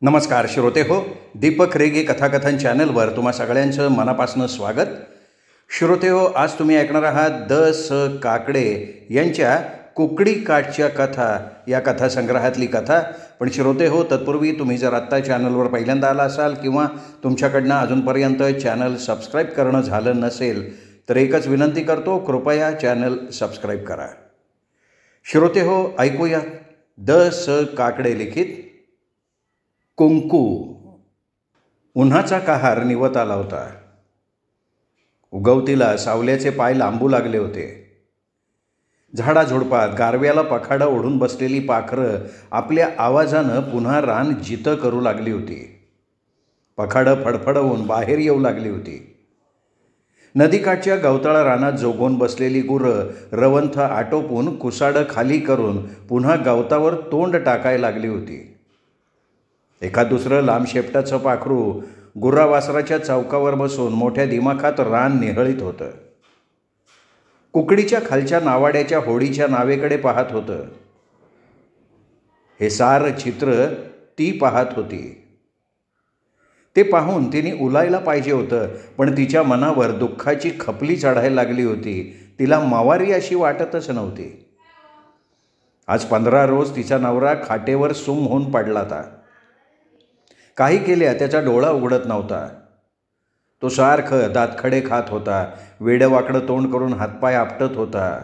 नमस्कार श्रोते हो, दीपक रेगे कथाकथन चॅनलवर तुम्हा सगळ्यांचं मनापासून स्वागत. श्रोते हो, आज तुम्ही ऐकणार आहात द स काकडे यांच्या कुकडी काठच्या कथा या कथासंग्रहातली कथा. पण श्रोते हो, तत्पूर्वी तुम्ही जर आत्ता चॅनलवर पहिल्यांदा आला असाल किंवा तुमच्याकडनं अजूनपर्यंत चॅनल सबस्क्राईब करणं झालं नसेल तर एकच विनंती करतो, कृपया चॅनल सबस्क्राईब करा. श्रोते हो, ऐकूया द स काकडे लिखित कुंकू. उन्हाचा कहार निवत आला होता. उगवतीला सावल्याचे पाय लांबू लागले होते. झाडाझुडपात गारव्याला पखाडा ओढून बसलेली पाखरं आपल्या आवाजानं पुन्हा रान जितं करू लागली होती. पखाडं फडफडवून बाहेर येऊ लागली होती. नदीकाठच्या गवताळा रानात जोगून बसलेली गुरं रवंथ आटोपून कुसाडं खाली करून पुन्हा गवतावर तोंड टाकायला लागली होती. एखाद दुसरं लांब शेपटाचं पाखरू गुरावासराच्या चौकावर बसून मोठ्या दिमाखात रान निहळीत होतं. कुकडीच्या खालच्या नावाड्याच्या होडीच्या नावेकडे पाहत होतं. हे सारं चित्र ती पाहत होती. ते पाहून तिने उलायला पाहिजे होतं, पण तिच्या मनावर दुःखाची खपली चढायला लागली होती. तिला मवारी अशी वाटतच नव्हती. आज 15 रोज तिचा नवरा खाटेवर सुम होऊन पडला होता. काही केल्या त्याचा डोळा उघडत नव्हता. तो सारखं दातखडे खात होता. वेडवाकडं तोंड करून हातपाय आपटत होता.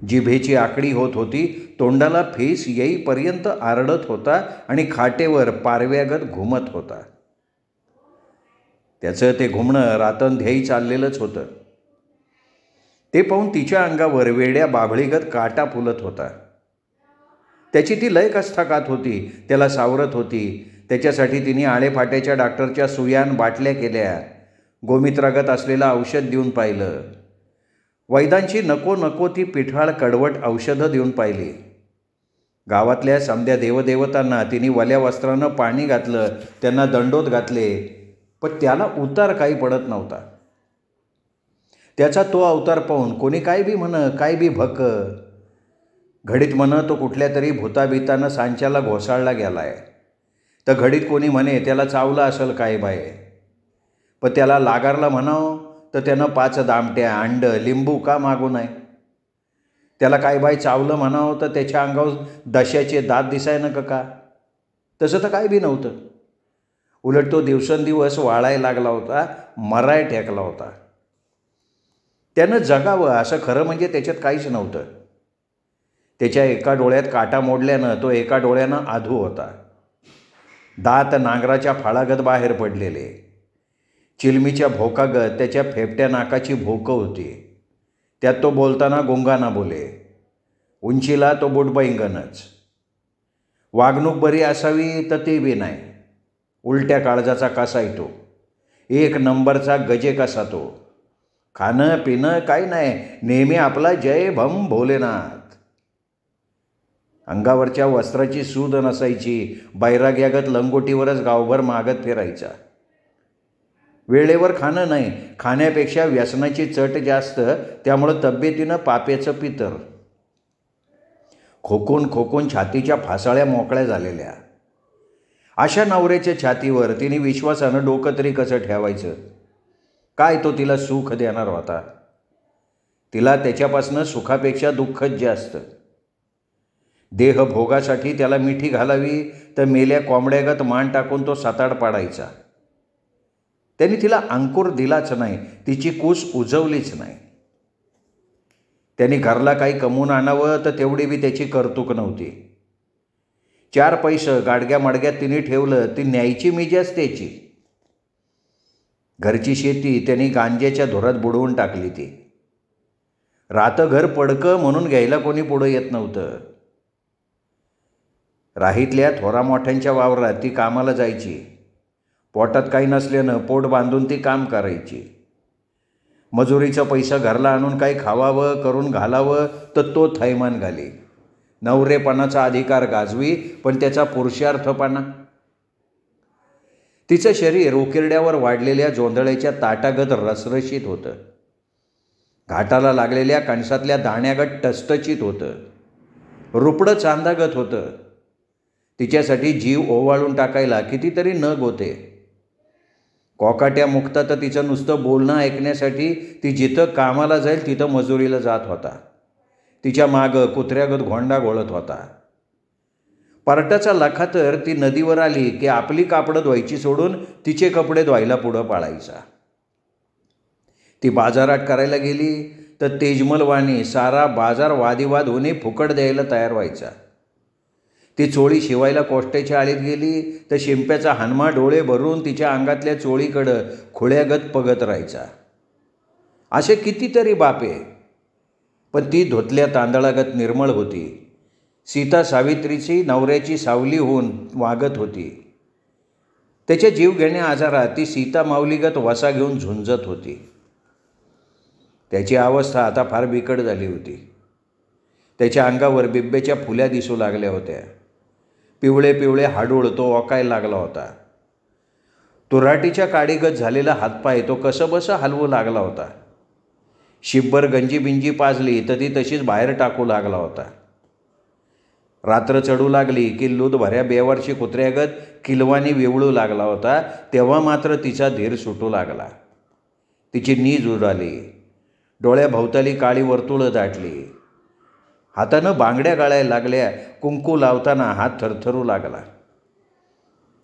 जिभेची आकडी होत होती. तोंडाला फेस येईपर्यंत आरडत होता आणि खाटेवर पारव्यागत घुमत होता. त्याचं ते घुमणं रातंध्यायी चाललेलंच होतं. ते पाहून तिच्या अंगावर वेड्या बाभळीगत काटा फुलत होता. त्याची ती लय कष्टाकात होती. त्याला सावरत होती. त्याच्यासाठी तिने आळेफाट्याच्या डॉक्टरच्या सुयान बाटल्या केल्या. गोमित्रागत असलेलं औषध देऊन पाहिलं. वैद्यांची नको नको ती पिठाळ कडवट औषधं देऊन पाहिली. गावातल्या समध्या देवदेवतांना तिने वल्या वस्त्रानं पाणी घातलं, त्यांना दंडोत घातले, पण त्याला उतार काही पडत नव्हता. त्याचा तो अवतार पाहून कोणी काय बी म्हण, काय बी भक. घडीत म्हण तो कुठल्या तरी भूताबितानं सांच्याला घोसाळला गेलाय, तर घडीत कोणी म्हणे त्याला चावलं असेल काय बाय. पण त्याला लागारला म्हणावं तर त्यानं 5 दामट्या अंड लिंबू का मागू नये. त्याला काय बाय चावलं म्हणावं तर त्याच्या अंगावर दशाचे दात दिसायनं का. तसं तर काय बी नव्हतं. उलट तो दिवसेंदिवस वाळायला लागला होता, मराय टेकला होता. त्यानं जगावं असं खरं म्हणजे त्याच्यात काहीच नव्हतं. त्याच्या एका डोळ्यात काटा मोडल्यानं तो एका डोळ्यानं आधू होता. दात नांगराच्या फाळागत बाहेर पडलेले. चिलमीच्या भोकागत त्याच्या फेपट्या नाकाची भोकं होती. त्यात तो बोलताना गुंगाना बोले. उंचीला तो बुटबैंगनच. वागणूक बरी असावी तर ते बी नाही. उलट्या काळजाचा कसा तो. 1 नंबरचा गजे कसा तो. खाणं पिणं काही नाही, नेहमी आपला जय भम भोलेनाथ. अंगावरच्या वस्त्राची सूद नसायची. बैराग्यागत लंगोटीवरच गावभर मागत फिरायचा. वेळेवर खाणं नाही, खाण्यापेक्षा व्यसनाची चट जास्त, त्यामुळं तब्येतीनं पापेचं पितर. खोकून खोकून छातीच्या फासाळ्या मोकळ्या झालेल्या. अशा नवऱ्याच्या छातीवर तिने विश्वासानं डोकं तरी कसं ठेवायचं. काय तो तिला सुख देणार होता. तिला त्याच्यापासनं सुखापेक्षा दुःखच जास्त. देह भोगासाठी त्याला मिठी घालावी तर मेल्या कोंबड्यागत मान टाकून तो सताड पाडायचा. त्यांनी तिला अंकुर दिलाच नाही, तिची कूस उजवलीच नाही. त्यांनी घरला काही कमवून आणावं तर तेवढी बी त्याची कर्तुक नव्हती. 4 पैसे गाडग्या मडग्यात तिने ठेवलं, ती न्यायची मिजाच त्याची. घरची शेती त्यांनी गांज्याच्या धुरात बुडवून टाकली. ती रातं घर पडकं म्हणून घ्यायला कोणी पुढं येत नव्हतं. राहीतल्या थोरा मोठ्यांच्या वावरात ती कामाला जायची. पोटात काही नसल्यानं पोट बांधून ती काम करायची. मजुरीचा पैसा घरला आणून काही खावावं करून घालावं तर तो थैमान घाली. नवरेपणाचा अधिकार गाजवी, पण त्याचा पुरुषार्थपणा. तिचं शरीर उकिरड्यावर वाढलेल्या जोंधळ्याच्या ताटागत रसरशीत होतं. घाटाला लागलेल्या कणसातल्या दाण्यागत टसटचीत होतं. रुपडं चांदागत होतं. तिच्यासाठी जीव ओवाळून टाकायला कितीतरी नग होते. कोकाट्या मुक्ता तर तिचं नुसतं बोलणं ऐकण्यासाठी ती जिथं कामाला जाईल तिथं मजुरीला जात होता. तिच्या मागं कुत्र्यागत घोंडा घोळत होता. पार्टाचा लखा तर ती नदीवर आली की आपली कापडं धुवायची सोडून तिचे कपडे धुवायला पुढं पाळायचा. ती बाजारात करायला गेली तर तेजमलवाणी सारा बाजार वादिवाद होणे फुकट द्यायला तयार व्हायचा. ती चोळी शिवायला कोष्ट्याच्या आळीत गेली तर शिंप्याचा हनुमा डोळे भरून तिच्या अंगातल्या चोळीकडं खुळ्यागत बघत राहायचा. असे कितीतरी बापे, पण ती धुतल्या तांदळागत निर्मळ होती. सीता सावित्रीची नवऱ्याची सावली होऊन वागत होती. त्याच्या जीवघेण्या आजारात ती सीता माऊलीगत वसा घेऊन झुंजत होती. त्याची अवस्था आता फार बिकट झाली होती. त्याच्या अंगावर बिब्याच्या फुल्या दिसू लागल्या होत्या. पिवळे पिवळे हाडूळ तो ओकायला लागला होता. तुराटीच्या काडीगत झालेला हातपाय तो कसंबसं हलवू लागला होता. शिब्बर गंजीबिंजी पाजली तर ती तशीच बाहेर टाकू लागला होता. रात्र चढू लागली की लूद भऱ्या बेवारशी कुत्र्यागत किलवानी विवळू लागला होता. तेव्हा मात्र तिचा धीर सुटू लागला. तिची नीज उडाली. डोळ्याभोवताली काळी वर्तुळं दाटली. हातानं बांगड्या गाळायला लागल्या. कुंकू लावताना हात थरथरू लागला.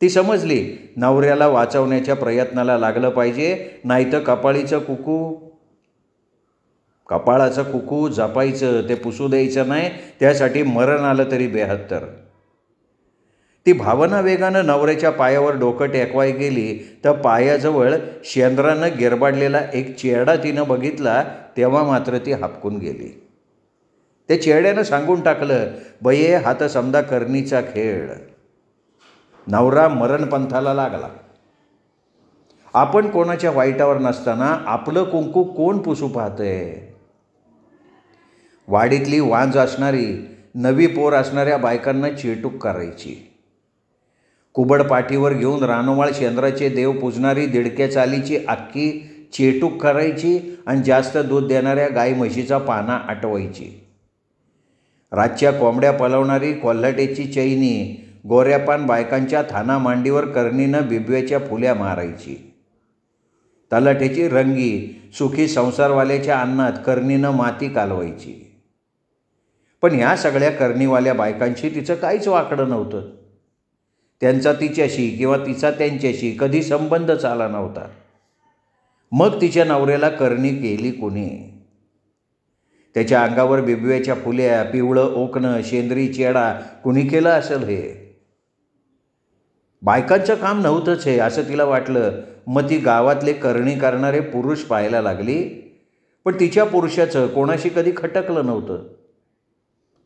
ती समजली नवऱ्याला वाचवण्याच्या प्रयत्नाला लागलं पाहिजे, नाहीतर कपाळाचं कुकू जपायचं, ते पुसू द्यायचं नाही. त्यासाठी मरण आलं तरी बेहत्तर. ती भावना वेगानं नवऱ्याच्या पायावर डोकं टेकवाय गेली तर पायाजवळ शेंद्रानं गिरबाडलेला एक चेरडा तिनं बघितला. तेव्हा मात्र ती हापकून गेली. त्या चेरड्यानं सांगून टाकलं, बये हा तर समजा करणीचा खेळ. नवरा मरणपंथाला लागला. आपण कोणाच्या वाईटावर नसताना आपलं कुंकू कोण पुसू पाहतंय. वाडीतली वांज असणारी नवी पोर असणाऱ्या बायकांना चिरटूक करायची. कुबड पाठीवर घेऊन रानोमाळ शेंद्राचे देव पूजणारी दिडक्या चालीची अख्खी चेटूक करायची आणि जास्त दूध देणाऱ्या गाई म्हशीचा पाना आटवायची. रातच्या कोंबड्या पलवणारी कोल्हाट्याची चैनी गोऱ्यापान बायकांच्या थाना मांडीवर करणीनं बिबव्याच्या फुल्या मारायची. तलाठ्याची रंगी सुखी संसारवाल्याच्या अन्नात करणीनं माती कालवायची. पण ह्या सगळ्या करणीवाल्या बायकांशी तिचं काहीच वाकडं नव्हतं. त्यांचा तिच्याशी किंवा तिचा त्यांच्याशी कधी संबंधच आला नव्हता. मग तिच्या नवऱ्याला करणी केली कोणी. त्याच्या अंगावर बिबव्याच्या फुल्या, पिवळं ओकणं, शेंद्री चेडा कुणी केलं असेल हे. बायकांचं काम नव्हतंच हे असं तिला वाटलं. मग ती गावातले करणी करणारे पुरुष पाहायला लागली. पण तिच्या पुरुषाचं कोणाशी कधी खटकलं नव्हतं.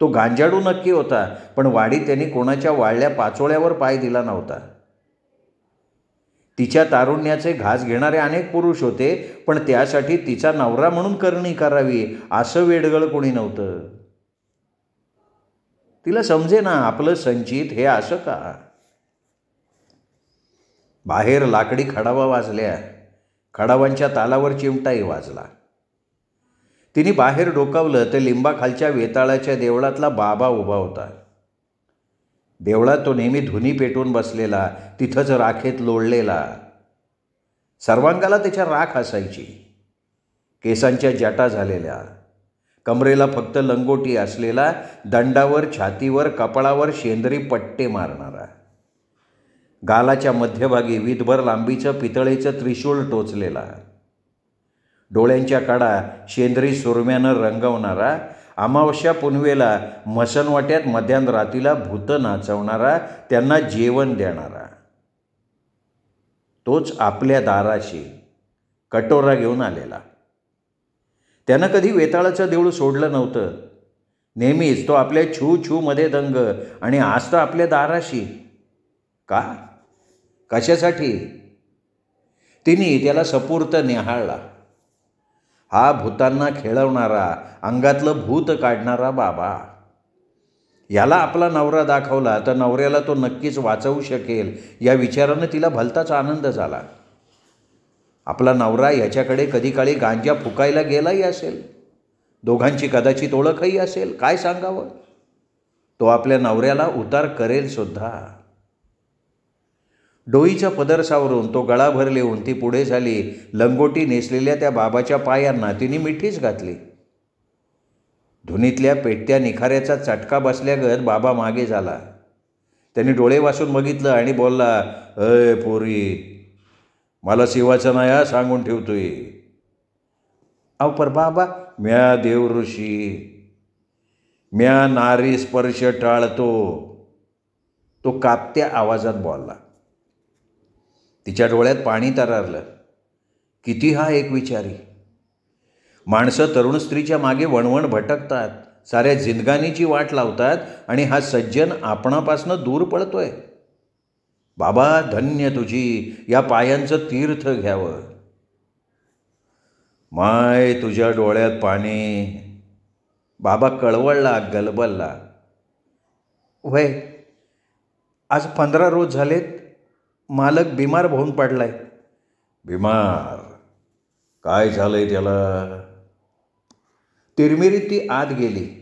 तो गांजाडू नक्की होता, पण वाडीत त्यांनी कोणाच्या वाळल्या पाचोळ्यावर पाय दिला नव्हता. तिच्या तारुण्याचे घास घेणारे अनेक पुरुष होते, पण त्यासाठी तिचा नवरा म्हणून करणी करावी असं वेडगळ कोणी नव्हतं. तिला समजे ना आपलं संचित हे असं का. बाहेर लाकडी खडावा वाजल्या. खडावांच्या तालावर चिमटाही वाजला. तिने बाहेर डोकावलं तर लिंबाखालच्या वेताळाच्या देवळातला बाबा उभा होता. देवळात तो नेहमी धुनी पेटून बसलेला, तिथंच राखेत लोळलेला. सर्वांगाला त्याच्या राख असायची. केसांच्या जटा झालेल्या, कमरेला फक्त लंगोटी असलेला, दंडावर, छातीवर, कपाळावर शेंदरी पट्टे मारणारा. गालाच्या मध्यभागी वीतभर लांबीचं पितळेचं त्रिशूळ टोचलेला. डोळ्यांच्या कडा शेंद्री सुरम्यानं रंगवणारा. अमावस्या पुनवेला मसनवाट्यात मध्यान रातीला भूत नाचवणारा, त्यांना जेवण देणारा. तोच आपल्या दाराशी कटोरा घेऊन आलेला. त्यानं कधी वेताळाचं देऊळ सोडलं नव्हतं. नेहमीच तो आपल्या छू छूमध्ये दंग, आणि आज तर आपल्या दाराशी. का, कशासाठी. तिने त्याला सपूर्त निहाळला. हा भूतांना खेळवणारा, अंगातलं भूत काढणारा बाबा. याला आपला नवरा दाखवला तर नवऱ्याला तो नक्कीच वाचवू शकेल या विचारानं तिला भलताच आनंद झाला. आपला नवरा याच्याकडे कधी काळी गांजा फुकायला गेलाही असेल. दोघांची कदाचित ओळखही असेल. काय सांगावं. तो आपल्या नवऱ्याला उतार करेल सुद्धा. डोईचा पदर सावरून तो गळा भर लिहून ती पुढे झाली. लंगोटी नेसलेल्या त्या बाबाच्या पायांना तिने मिठीच घातली. धुनीतल्या पेटत्या निखाऱ्याचा चटका बसल्यागत बाबा मागे झाला. त्याने डोळे वासून बघितलं आणि बोलला, अय पोरी, मला शिवाचं नाही हा सांगून ठेवतोय. अहो पर बाबा, म्या देवऋषी, म्या नारी स्पर्श टाळतो, तो कापत्या आवाजात बोलला. तिच्या डोळ्यात पाणी तररलं. किती हा एक विचारी. माणसं तरुण स्त्रीच्या मागे वणवण भटकतात, साऱ्या जिंदगानीची वाट लावतात आणि हा सज्जन आपणापासनं दूर पळतोय. बाबा, धन्य तुझी, या पायांचं तीर्थ घ्यावं. माय, तुझ्या डोळ्यात पाणी. बाबा कळवळला, गलबलला. वय, आज 15 रोज झालेत. मालक बिमार होऊन पडलाय. बिमार? काय झालंय त्याला? तिरमिरीत ती आत गेली.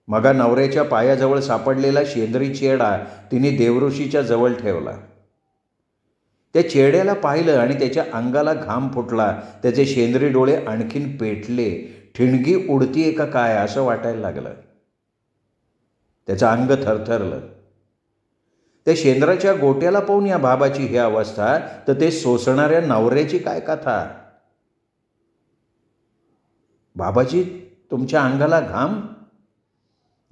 मगा नवऱ्याच्या पायाजवळ सापडलेला शेंदरी चेडा तिने देवऋषीच्या जवळ ठेवला. त्या चेड्याला पाहिलं आणि त्याच्या अंगाला घाम फुटला. त्याचे शेंदरी डोळे आणखीन पेटले. ठिणगी उडतीये का काय असं वाटायला लागलं. त्याचं अंग थरथरलं. त्या शेंद्राच्या गोट्याला पाहून या बाबाची ही अवस्था, तर ते सोसणाऱ्या नवऱ्याची काय कथा. बाबाजी, तुमच्या अंगाला घाम?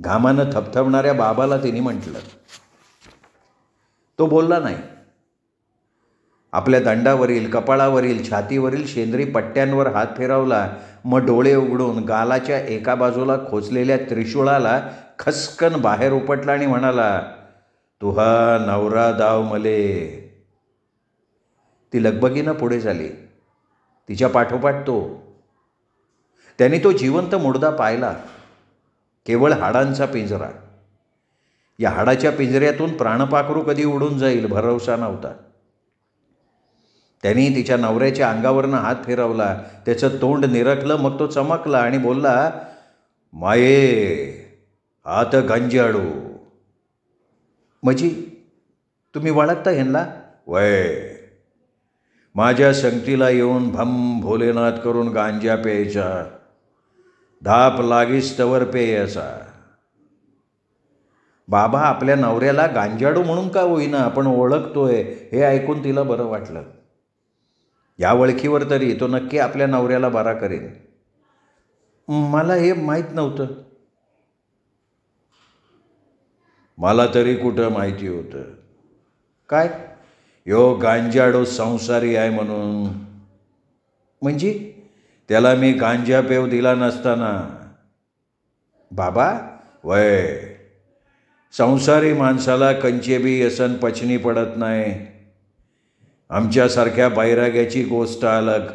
घामानं थपथपणाऱ्या बाबाला तिने म्हटलं. तो बोलला नाही. आपल्या दंडावरील, कपाळावरील, छातीवरील शेंद्री पट्ट्यांवर हात फिरवला. मग डोळे उघडून गालाच्या एका बाजूला खोचलेल्या त्रिशूळाला खसकन बाहेर उपटला आणि म्हणाला, तुहा नवरा दाव मले. ती लगबगीनं पुढे झाली. तिच्या पाठोपाठ तो. त्याने तो जिवंत मुडदा पाहिला. केवळ हाडांचा पिंजरा. या हाडाच्या पिंजऱ्यातून प्राणपाखरू कधी उडून जाईल भरवसा नव्हता. त्यांनी तिच्या नवऱ्याच्या अंगावरनं हात फिरवला. त्याचं तोंड निरखलं. मग तो चमकला आणि बोलला, माये, हात गंजाडू. मजी, तुम्ही वळखता ह्यांना? वय, माझ्या संगतीला येऊन भम भोलेनाथ करून गांजा प्यायचा. धाप लागीस तवर पेयाचा. बाबा आपल्या नवऱ्याला गांजाडू म्हणून का होईना आपण ओळखतोय हे ऐकून तिला बरं वाटलं. या ओळखीवर तरी तो नक्की आपल्या नवऱ्याला बरा करेल. मला हे माहीत नव्हतं. मला तरी कुठं माहिती होतं. काय? यो गांजाडो संसारी आहे म्हणून. म्हणजे? त्याला मी गांजा पेव दिला नसताना. बाबा? वय, संसारी माणसाला कंचेबी व्यसन पचनी पडत नाही. आमच्यासारख्या बैराग्याची गोष्ट अलग.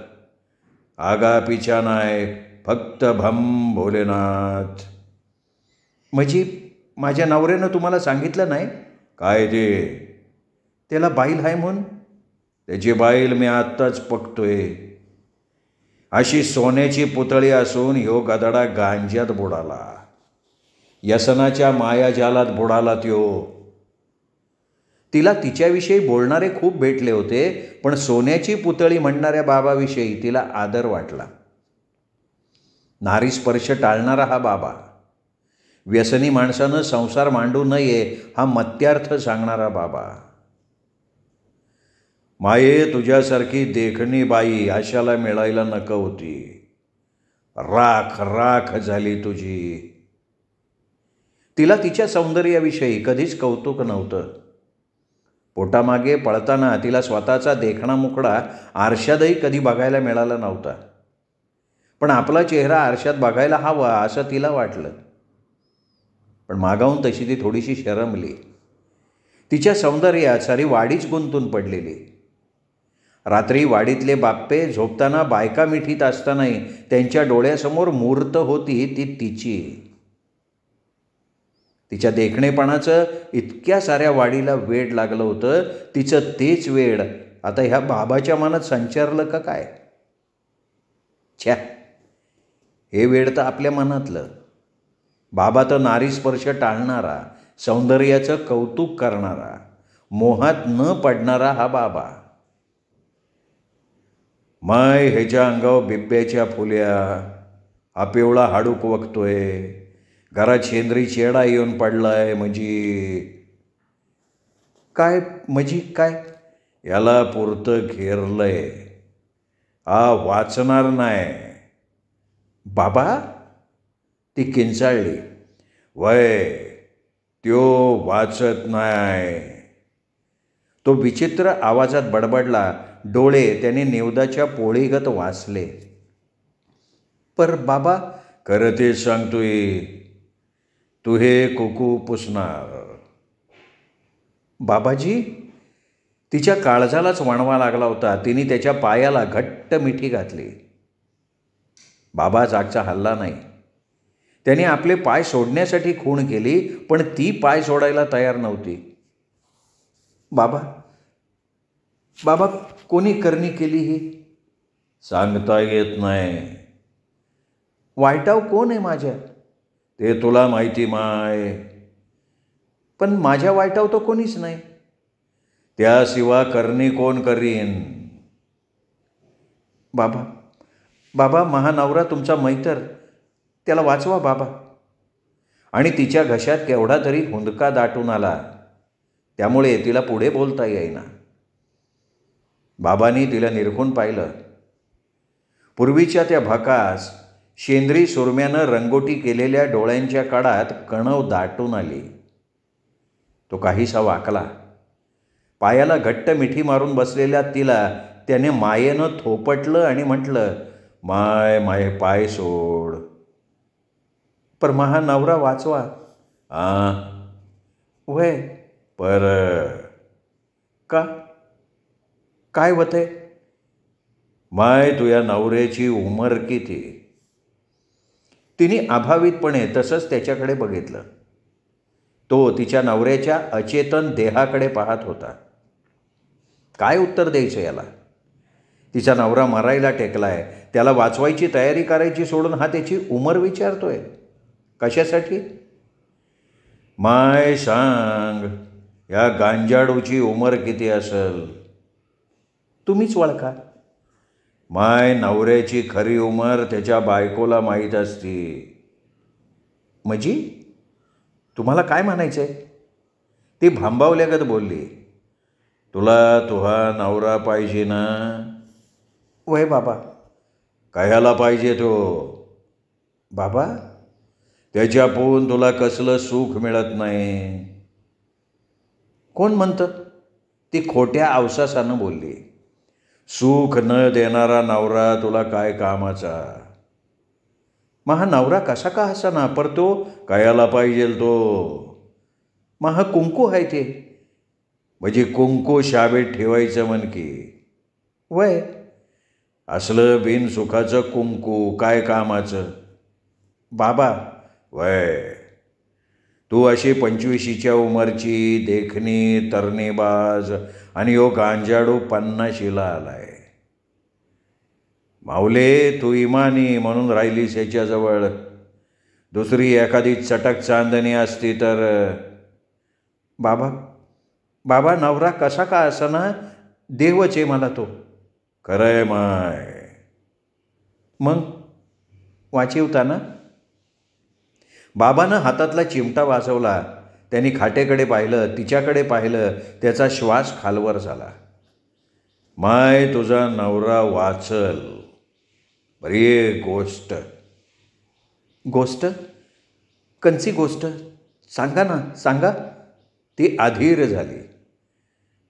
आगा पिछा नाही, फक्त भम भोलेनाथ. म्हणजे माझ्या नवऱ्यानं तुम्हाला सांगितलं नाही? काय ते? त्याला बाईल आहे म्हणून. त्याची बाईल मी आत्ताच पकतोय. अशी सोन्याची पुतळी असून ह्यो गदडा गांज्यात बुडाला. व्यसनाच्या मायाजालात बुडाला त्यो. तिला तिच्याविषयी बोलणारे खूप भेटले होते, पण सोन्याची पुतळी म्हणणाऱ्या बाबाविषयी तिला आदर वाटला. नारी स्पर्श टाळणारा हा बाबा, व्यसनी माणसानं संसार मांडू नये हा मत्यार्थ सांगणारा बाबा. माये, तुझ्यासारखी देखणी बाई आशाला मिळायला नको होती. राख राख झाली तुझी. तिला तिच्या सौंदर्याविषयी कधीच कौतुक नव्हतं. पोटामागे पळताना तिला स्वतःचा देखणा मुखडा आरशातही कधी बघायला मिळाला नव्हता. पण आपला चेहरा आरशात बघायला हवा असं तिला वाटलं. पण मागाहून तशी ती थोडीशी शरमली. तिच्या सौंदर्यात सारी वाडीच गुंतून पडलेली. रात्री वाडीतले बाप्पे झोपताना बायका मिठीत असतानाही त्यांच्या डोळ्यासमोर मूर्त होती ती तिची. तिच्या देखणेपणाचं इतक्या साऱ्या वाडीला वेड लागलं होतं. तिचं तेच वेड आता ह्या बाबाच्या मनात संचारलं का काय? छ्या, हे वेड तर आपल्या मनातलं. बाबा तर नारीस्पर्श टाळणारा, सौंदर्याचं कौतुक करणारा, मोहात न पडणारा हा बाबा. माय ह्याच्या अंगावर बिब्याच्या फुल्या, हा पिवळा हाडूक वखतोय, घरात शेंद्री चेडा येऊन पडलाय म्हणजे काय याला पुरतं घेरलंय, हा वाचणार नाही. बाबा, ती किंचाळली. वय, त्यो वाचत नाही. तो विचित्र आवाजात बडबडला. डोळे त्याने निवदाच्या पोळीगत वाचले. पर बाबा, खरं ते सांगतोय, तू हे कुकू पुसणार. बाबाजी, तिच्या काळजालाच वणवा लागला होता. तिने त्याच्या पायाला घट्ट मिठी घातली. बाबा जागचा हल्ला नाही. त्याने आपले पाय सोडण्यासाठी खूण केली, पण ती पाय सोडायला तयार नव्हती. बाबा, बाबा, कोणी करणी केली ही? सांगता येत नाही. वाईटाव कोण आहे माझ्या? ते तुला माहिती माय. पण माझ्या वाईटाव तर कोणीच नाही. त्याशिवाय करणी कोण करीन? बाबा, बाबा, महानवरा तुमचा मैतर, त्याला वाचवा बाबा. आणि तिच्या घशात केवढा तरी हुंदका दाटून आला. त्यामुळे तिला पुढे बोलता येईना. बाबांनी तिला निरखून पाहिलं. पूर्वीच्या त्या भकास शेंद्री सुरम्यानं रंगोटी केलेल्या डोळ्यांच्या कडात कणव दाटून आली. तो काहीसा वाकला. पायाला घट्ट मिठी मारून बसलेल्या तिला त्याने मायेनं थोपटलं आणि म्हटलं, माय माय पाय सोड. पर महानवरा वाचवा. वय, पर का? काय होते? माय, तुया नवऱ्याची उमर किती? तिने अभावितपणे तसंच त्याच्याकडे बघितलं. तो तिच्या नवऱ्याच्या अचेतन देहाकडे पाहत होता. काय उत्तर द्यायचं याला? तिचा नवरा मरायला टेकलाय. त्याला वाचवायची तयारी करायची सोडून हा त्याची उमर विचारतोय. कशासाठी? माय सांग, या गांजाडूची उमर किती असेल? तुम्हीच ओळखा. माय, नवऱ्याची खरी उमर त्याच्या बायकोला माहीत असती. म्हणजे तुम्हाला काय म्हणायचं आहे? ती भांबावल्यागत बोलली. तुला तुहा नवरा पाहिजे ना? वय बाबा. कशाला पाहिजे तो? बाबा, त्याच्यापून तुला कसलं सुख मिळत नाही. कोण म्हणतं? ती खोट्या अवसासानं बोलली. सुख न देणारा नवरा तुला काय कामाचा? महा नवरा कसा का हसाना, पर तो कयाला पाहिजे तो? महा कुंकू आहे ते. म्हणजे कुंकू शाबेत ठेवायचं म्हण की. वय, असलं बिनसुखाचं कुंकू काय कामाचं? बाबा, वय, तू अशी 25च्या उमरची देखणी तरणीबाज आणि यो गांजाडू 50शीला आलाय. माऊले, तू इमानी म्हणून राहिलीस ह्याच्याजवळ. दुसरी एखादी चटक चांदणी असती तर. बाबा, बाबा, नवरा कसा का असाना, देवच आहे मला तो. खरंय माय. मग वाचिवता ना? बाबानं हातातला चिमटा वाजवला. त्यांनी खाटेकडे पाहिलं, तिच्याकडे पाहिलं. त्याचा श्वास खालवर झाला. माय, तुझा नवरा वाचल. बरी एक गोष्ट. गोष्ट? कंची गोष्ट? सांगा ना, सांगा. ती अधीर झाली.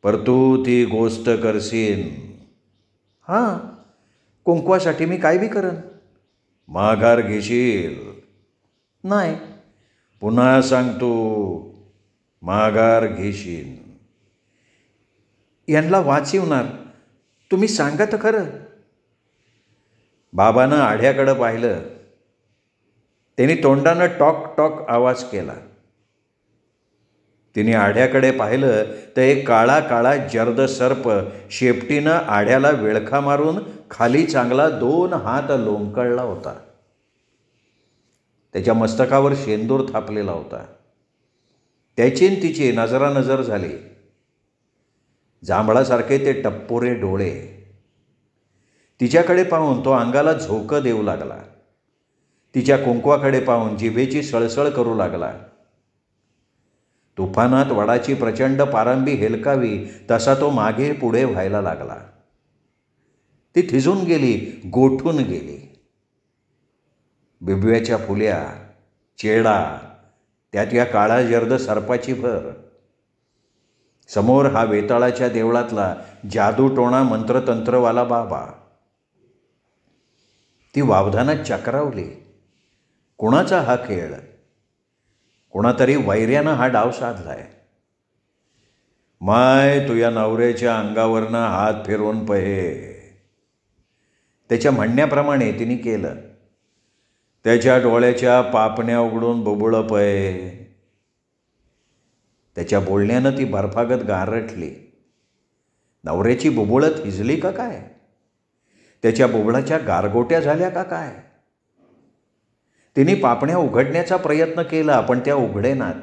पर तू ती गोष्ट करशील? हां, कुंकवासाठी मी काय बी करन. माघार घेशील? नाही. पुन्हा सांगतो, माघार घेशील. यांना वाचवणार. तुम्ही सांगा तर खरं. बाबानं आढ्याकडं पाहिलं. त्यांनी तोंडानं टॉक टॉक आवाज केला. तिने आढ्याकडे पाहिलं तर एक काळा काळा जर्द सर्प शेपटीनं आढ्याला विळखा मारून खाली चांगला 2 हात लोंबकळला होता. त्याच्या मस्तकावर शेंदूर थापलेला होता. त्याची न तिची नजरानजर झाली. जांभळासारखे ते टप्पोरे डोळे. तिच्याकडे पाहून तो अंगाला झोकं देऊ लागला. तिच्या कुंकवाकडे पाहून जिभेची सळसळ करू लागला. तुफानात वडाची प्रचंड पारंबी हेलकावी तसा तो मागे पुढे व्हायला लागला. ती थिजून गेली, गोठून गेली. बिबव्याच्या फुल्या, चेडा, त्यात या काळा जर्द सर्पाची भर. समोर हा वेताळाच्या देवळातला जादूटोणा मंत्रतंत्रवाला बाबा. ती वावधानात चक्रावली. कुणाचा हा खेळ? कोणातरी वैर्यानं हा डाव साधलाय. माय तुझ्या नवऱ्याच्या अंगावरनं हात फिरवून पहे. त्याच्या म्हणण्याप्रमाणे तिने केलं. त्याच्या डोळ्याच्या पापण्या उघडून बुबुळं पहे. त्याच्या बोलण्यानं ती बर्फागत गारटली. नवऱ्याची बुबुळं थिजली का काय? त्याच्या बुबळाच्या गारगोट्या झाल्या का काय? तिने पापण्या उघडण्याचा प्रयत्न केला, पण त्या उघडेनात,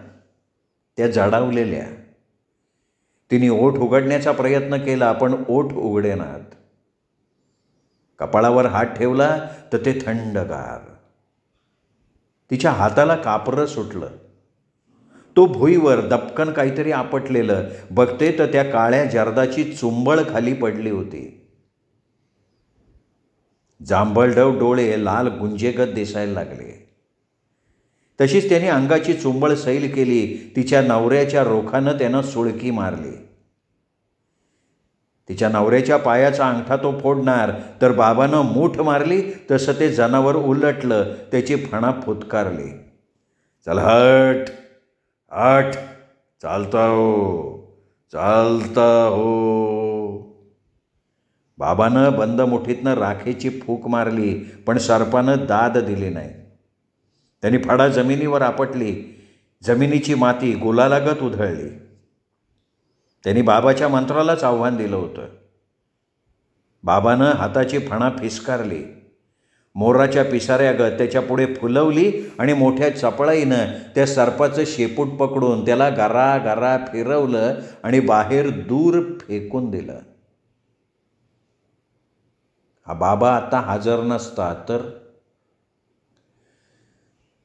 त्या जडावलेल्या. तिने ओठ उघडण्याचा प्रयत्न केला, पण ओठ उघडेनात. कपाळावर हात ठेवला तर ते थंडगार. तिच्या हाताला कापरं सुटलं. तो भुईवर दपकन काहीतरी आपटलेलं बघते तर त्या काळ्या जर्दाची चुंबळ खाली पडली होती. जांभळढव डोळे लाल गुंजेगत दिसायला लागले. तशीच त्याने अंगाची चुंबळ सैल केली. तिच्या नवऱ्याच्या रोखानं त्यानं सुळकी मारली. तिच्या नवऱ्याच्या पायाचा अंगठा तो फोडणार तर बाबानं मूठ मारली तसं ते जनावर उलटलं. त्याची फणा फुतकारली. चल हट हट, चालता हो, चालता हो. बाबानं बंद मुठीतनं राखेची फूक मारली, पण सर्पानं दाद दिली नाही. त्यांनी फडा जमिनीवर आपटली. जमिनीची माती गुलालागत उधळली. त्यांनी बाबाच्या मंत्रालाच आव्हान दिलं होतं. बाबानं हाताची फणा फिसकारली. मोराच्या पिसाऱ्यागत त्याच्या पुढे फुलवली आणि मोठ्या चपळाईनं त्या सर्पाचं शेपूट पकडून त्याला गरा गरा फिरवलं आणि बाहेर दूर फेकून दिलं. हा बाबा आता हजर नसता तर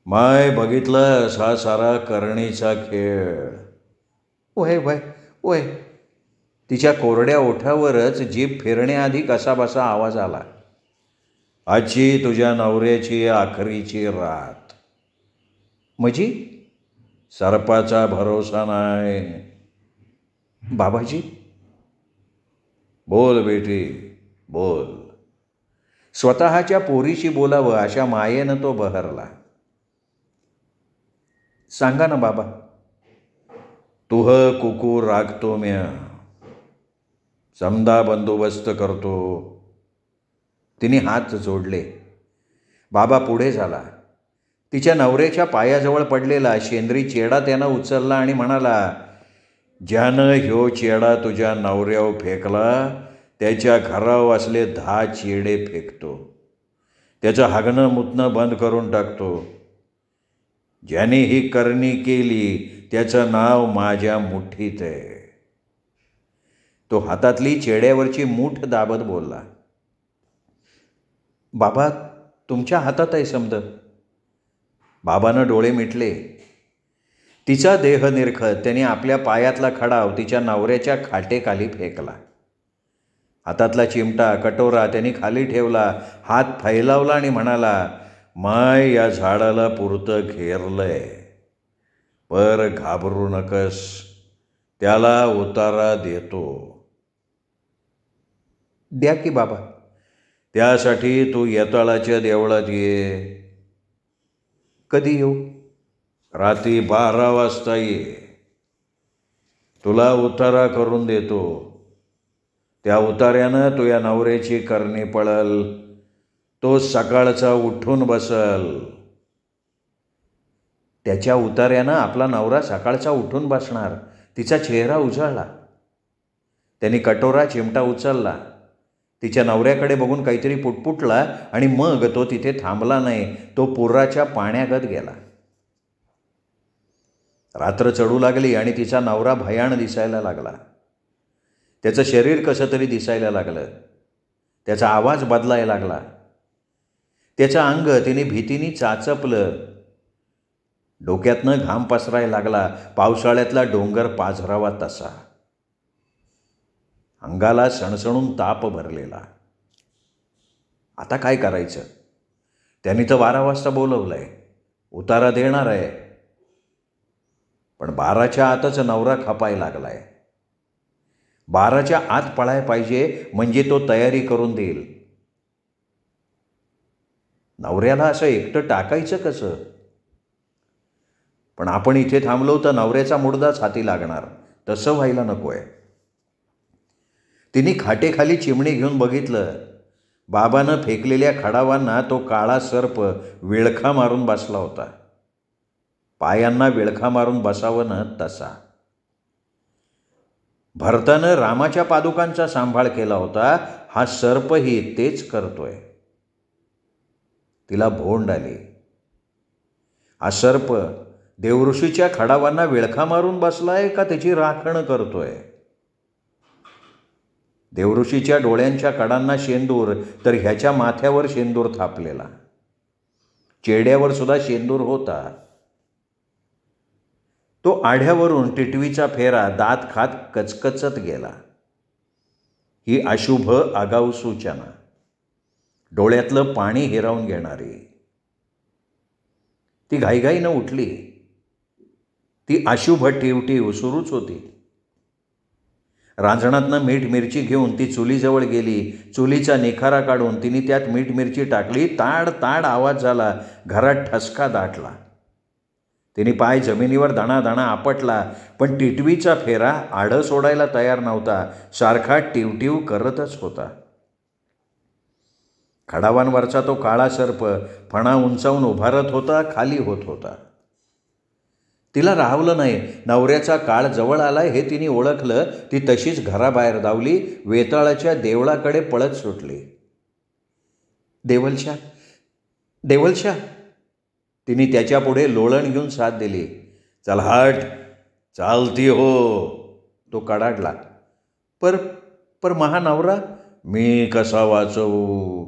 माय बघितलंस हा सारा करणीचा खेळ. वय वय वय. तिच्या कोरड्या ओठावरच जीभ फिरण्याआधी कसाबसा आवाज आला. आजची तुझ्या नवऱ्याची आखरीची रात. म्हणजे सर्पाचा भरोसा नाही. बाबाजी. बोल बेटी बोल. स्वतःच्या पोरीशी बोलावं अशा मायेनं तो बहरला. सांगा ना बाबा. तुह कुकू राखतो म्या, समदा बंदोबस्त करतो. तिने हात जोडले. बाबा पुढे झाला. तिच्या नवऱ्याच्या पायाजवळ पडलेला शेंद्री चेडा त्यानं उचलला आणि म्हणाला, ज्यानं ह्यो चेडा तुझ्या नवऱ्यावर फेकला त्याच्या घरावर असले 10 चेडे फेकतो. त्याचं हागणं मुतणं बंद करून टाकतो. ज्याने ही करणी केली त्याचं नाव माझ्या मुठीत आहे. तो हातातली चेड्यावरची मूठ दाबत बोलला. बाबा तुमच्या हातात आहे समद. बाबानं डोळे मिटले. तिचा देह निरखत त्याने आपल्या पायातला खडाव तिच्या नवऱ्याच्या खाटेखाली फेकला. हातातला चिमटा कटोरा त्यांनी खाली ठेवला. हात फैलावला आणि म्हणाला, माय या झाडाला पुरतं घेरलंय, पर घाबरू नकस, त्याला उतारा देतो. द्या की बाबा. त्यासाठी तू येताळाच्या देवळात ये. कधी येऊ? रात्री 12 वाजता ये. तुला उतारा करून देतो. त्या उतार्यानं तू या नवऱ्याची करणी पळल. तो सकाळचा उठून बसल. त्याच्या उतार्यानं आपला नवरा सकाळचा उठून बसणार. तिचा चेहरा उजळला. त्यांनी कटोरा चिमटा उचलला. तिच्या नवऱ्याकडे बघून काहीतरी पुटपुटला आणि मग तो तिथे थांबला नाही. तो पुराच्या पाण्यागत गेला. रात्र चढू लागली आणि तिचा नवरा भयाण दिसायला लागला. त्याचं शरीर कसं तरी दिसायला लागलं. त्याचा आवाज बदलायला लागला. त्याचं अंग तिने भीतीने चाचपलं. डोक्यातनं घाम पसरायला लागला, पावसाळ्यातला डोंगर पाझरावा तसा. अंगाला सणसणून ताप भरलेला. आता काय करायचं? त्यांनी तर 12 वाजता बोलवलंय, उतारा देणार आहे. पण 12च्या आतच नवरा खपायला लागलाय. 12च्या आत पळाय पाहिजे, म्हणजे तो तयारी करून देईल. नवऱ्याला असं एकटं टाकायचं कसं? पण आपण इथे थांबलो तर नवऱ्याचा मुडदाच हाती लागणार. तसं व्हायला नको आहे. तिने खाटेखाली चिमणी घेऊन बघितलं. बाबानं फेकलेल्या खडावांना तो काळा सर्प विळखा मारून बसला होता. पायांना विळखा मारून बसावं ना तसा. भरतानं रामाच्या पादुकांचा सांभाळ केला होता. हा सर्पही तेच करतोय. तिला भोंड आली. हा सर्प देवऋषीच्या खडावांना विळखा मारून बसलाय का त्याची राखण करतोय? देवऋषीच्या डोळ्यांच्या कडांना शेंदूर, तर ह्याच्या माथ्यावर शेंदूर थापलेला. चेड्यावर सुद्धा शेंदूर होता. तो आढ्यावरून टिटवीचा फेरा दात खात कचकचत गेला. ही अशुभ आगाऊ सूचना, डोळ्यातलं पाणी हिरावून घेणारी. ती घाईघाईनं उठली. ती अशुभ टिवटिव सुरूच होती. रांजणातनं मीठ मिरची घेऊन ती चुलीजवळ गेली. चुलीचा निखारा काढून तिने त्यात मीठ मिरची टाकली. ताड ताड आवाज झाला. घरात ठसका दाटला. तिने पाय जमिनीवर दाणा आपटला, पण टिटवीचा फेरा आढं सोडायला तयार नव्हता. सारखा टिवटिव करतच होता. खडावांवरचा तो काळा सर्प फणा उंचावून उभारत होता, खाली होत होता. तिला राहवलं नाही. नवऱ्याचा काळ जवळ आलाय हे तिने ओळखलं. ती तशीच घराबाहेर धावली. वेताळाच्या देवळाकडे पळत सुटली. देवलशा, देवलशा, तिने त्याच्या पुढे लोळण घेऊन साथ दिली. चल हट, चालती हो, तो कडाडला. पर महानवरा, मी कसा वाचवू?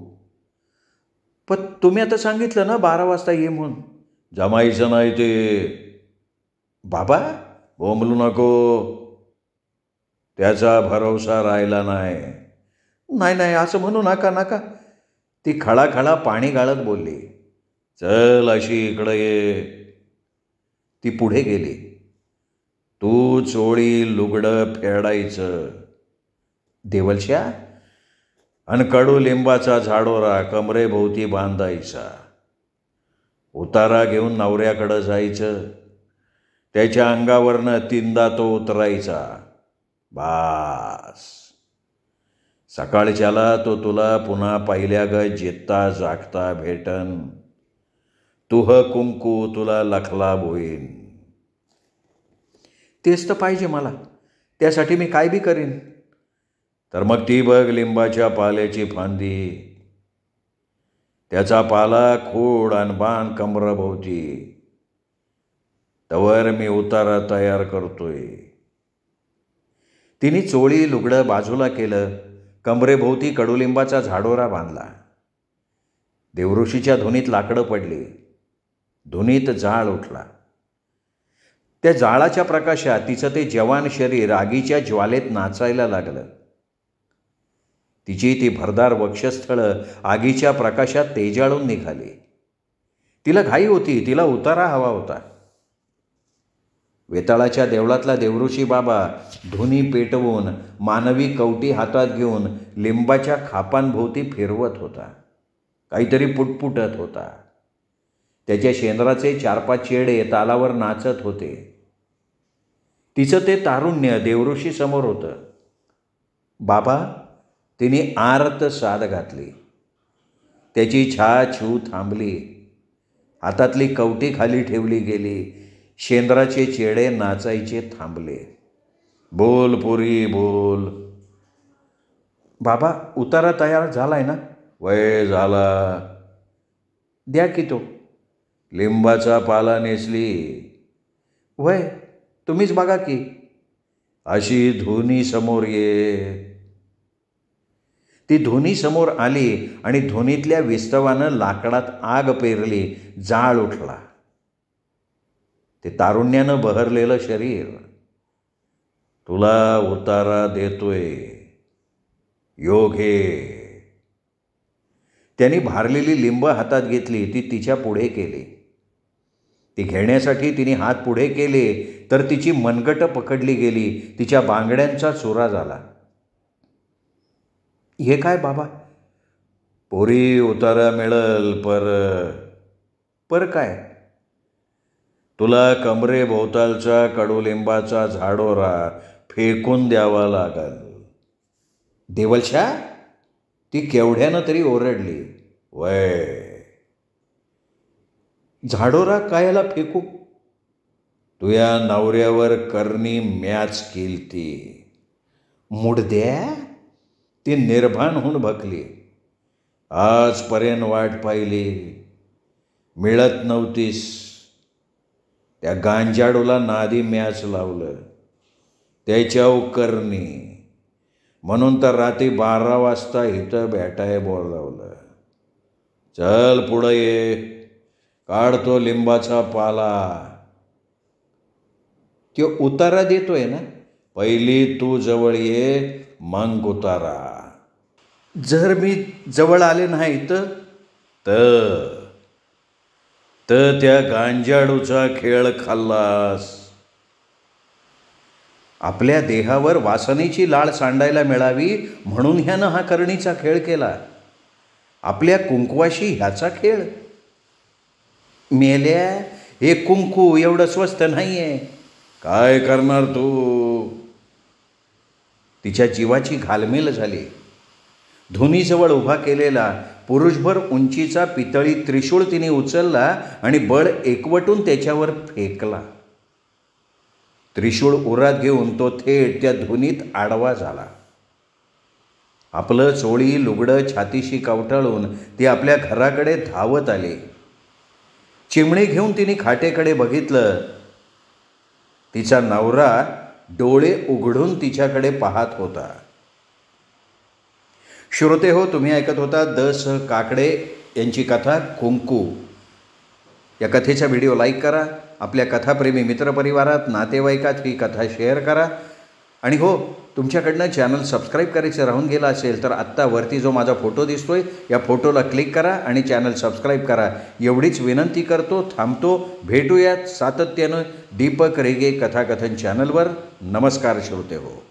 पण तुम्ही आता सांगितलं ना 12 वाजता ये म्हणून. जमायचं नाही ते. बाबा, बोंबलू नको. त्याचा भरोसा राहिला नाही. नाही नाही, असं म्हणू नका. ती खळाखळा पाणी गाळत बोलली. चल अशी इकडं ये. ती पुढे गेली. तू चोळी लुगडं फेडायचं. देवलशा, अन कडू लिंबाचा झाडोरा कमरेभोवती बांधायचा. उतारा घेऊन नवऱ्याकडं जायचं. त्याच्या अंगावरनं 3दा तो उतरायचा. बास. सकाळच्याला तो तुला पुन्हा पहिल्यागत जित्ता जागता भेटन. तुह कुंकू तुला लखलाभ होईन. तेच तर पाहिजे मला. त्यासाठी मी काय बी करीन. तर मग ती बघ लिंबाच्या पाल्याची फांदी. त्याचा पाला खोड आणि बाण कमराभोवती. तवर मी उतारा तयार करतोय. तिने चोळी लुगडं बाजूला केलं. कमरेभोवती कडुलिंबाचा झाडोरा बांधला. देवऋषीच्या धुनीत लाकडं पडली. धुनीत जाळ उठला. त्या जाळाच्या प्रकाशात तिचं ते जवान शरीर आगीच्या ज्वालेत नाचायला लागलं. तिची ती भरदार वक्षस्थळं आगीच्या प्रकाशात तेजाळून निघाली. तिला घाई होती. तिला उतारा हवा होता. वेताळाच्या देवळातला देवऋषी बाबा धुनी पेटवून मानवी कवटी हातात घेऊन लिंबाच्या खापांभोवती फिरवत होता. काहीतरी पुटपुटत होता. त्याच्या शेंद्राचे 4-5 चेडे तालावर नाचत होते. तिचं ते तारुण्य देवऋषी समोर होतं. बाबा, तिने आर्त साद घातली. त्याची छू थांबली. हातातली कवटी खाली ठेवली गेली. शेंद्राचे चेडे नाचायचे थांबले. बोल पुरी बोल. बाबा उतारा तयार झालाय ना? वय झाला. द्या की तो. लिंबाचा पाला नेसली. वय तुम्हीच बघा की. अशी धोनी समोर ये. ती धोनी समोर आली आणि धोनीतल्या विस्तवानं लाकडात आग पेरली. जाळ उठला. ते तारुण्यानं बहरलेलं शरीर. तुला उतारा देतोय, योग घे. त्यांनी भारलेली लिंब हातात घेतली. ती तिच्या पुढे केली. ती घेण्यासाठी तिने हात पुढे केले तर तिची मनगट पकडली गेली. तिच्या बांगड्यांचा चुरा झाला. हे काय बाबा? पोरी उतारा मिळल पर काय? तुला कमरे भोवतालचा कडुलिंबाचा झाडोरा फेकून द्यावा लागल. देवलशा? ती केवढ्यानं तरी ओरडली. वय झाडोरा कायला फेकू? तुया नवऱ्यावर करणी मॅच केलती. मुडद्या? ती निर्भान होऊन भकली. आजपर्यंत वाट पाहिली, मिळत नव्हतीस. त्या गांजाडूला नादी मॅच लावलं. त्याच्यावर करणी म्हणून तर रात्री 12 वाजता इथं भेटाय बोलावलं. चल पुढं ये, काढतो लिंबाचा पाला. तो उतारा देतोय ना? पहिली तू जवळ ये, मग उतारा. जर मी जवळ आले नाही तर त्या गांजाडूचा खेळ खाल्लास. आपल्या देहावर वासनेची लाळ सांडायला मिळावी म्हणून ह्यानं हा करणीचा खेळ केला. आपल्या कुंकवाशी ह्याचा खेळ. मेल्या, हे कुंकू एवढं स्वस्त नाही आहे. काय करणार तू? तिच्या जीवाची घालमेल झाली. धोनीजवळ उभा केलेला पुरुषभर उंचीचा पितळी त्रिशूळ तिने उचलला आणि बळ एकवटून त्याच्यावर फेकला. त्रिशूळ उरात घेऊन तो थेट त्या धोनीत आडवा झाला. आपलं चोळी लुगडं छातीशी कवटाळून ती आपल्या घराकडे धावत आली. चिमणी घेऊन तिने खाटेकडे बघितलं. तिचा नवरा डोळे उघडून तिच्याकडे पाहत होता. श्रोते हो, तुम्ही ऐकत होता द.स. काकडे यांची कथा कुंकू. या कथेचा व्हिडिओ लाईक करा. आपल्या कथाप्रेमी मित्रपरिवारात, नातेवाईकात ही कथा शेअर करा. आणि हो, तुमच्याकडनं चॅनल सबस्क्राईब करायचं राहून गेलं असेल तर आत्ता वरती जो माझा फोटो दिसतोय या फोटोला क्लिक करा आणि चॅनल सबस्क्राईब करा. एवढीच विनंती करतो. थांबतो. भेटूयात सातत्यानं दीपक रेगे कथाकथन चॅनलवर. नमस्कार श्रोते हो.